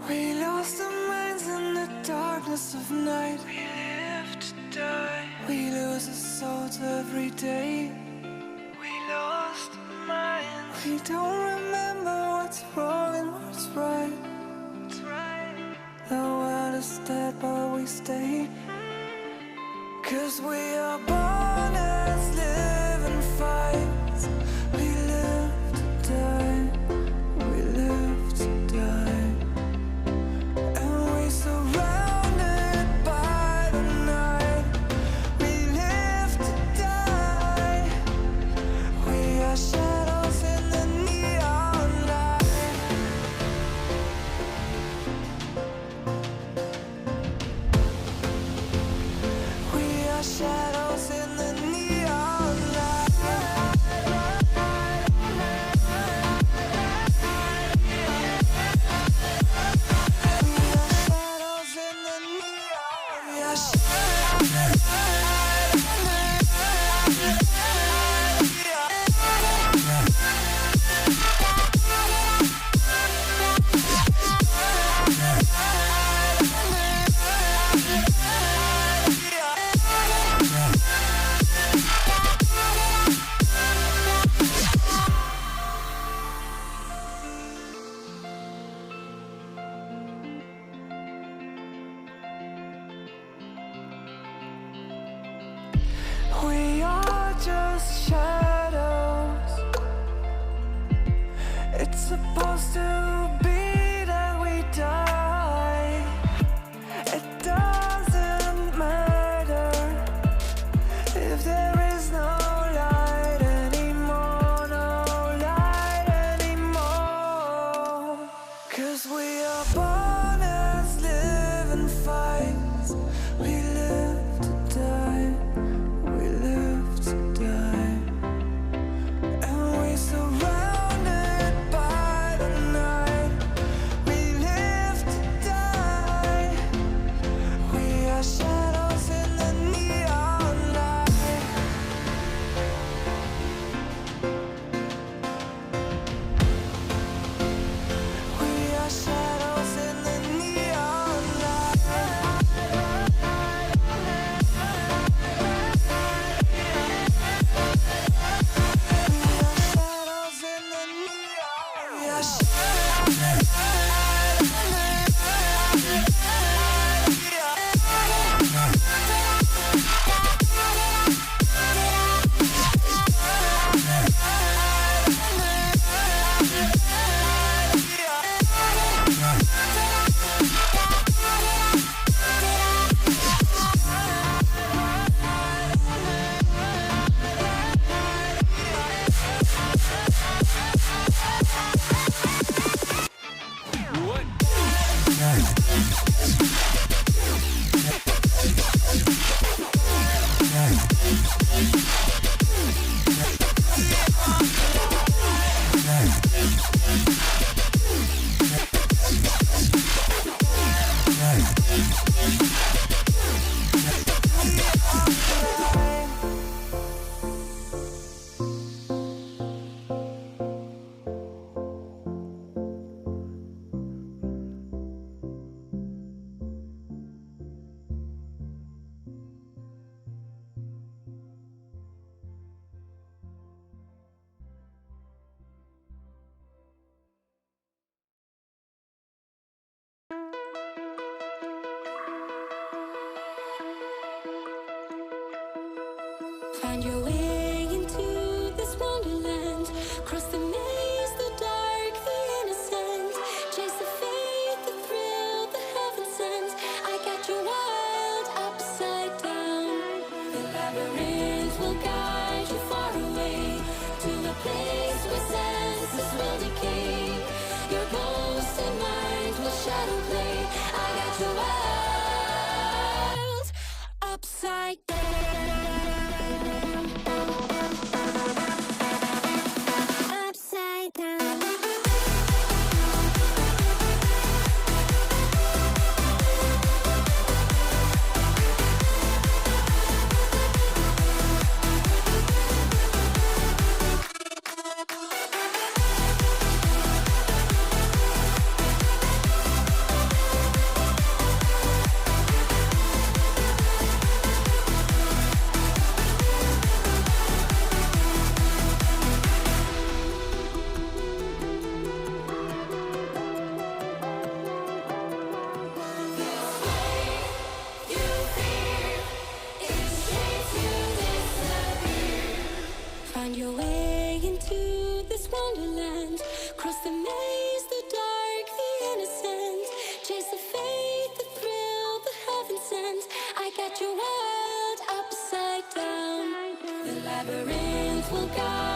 We lost our minds in the darkness of night. We live to die. We lose our souls every day. We lost our minds. We don't remember what's wrong and what's right. The world is dead but we stay. 'Cause we are born as living fights. We live to die. We live to die. And we surrounded by the night. We live to die. We are shadows in the neon light. We are shadows in the neon light. We are shadows in the neon. We are We are just shadows. It's supposed to be that we die. It doesn't matter if there is no light anymore, no light anymore. 'Cause we are born as living fights. We live to die. We live to die. And we surrounded by the night. We live to die. We are shadows in the neon light. We are shadows in the neon light. We are shadows in the neon. We are Find your way into this wonderland. Cross the maze, the dark, the innocent. Chase the faith, the thrill, the heaven sent. I got you wild upside down. The labyrinth will guide you far away to a place where senses will decay. Your ghost and mind will shadow play. I got you wild upside down. labyrinth will guide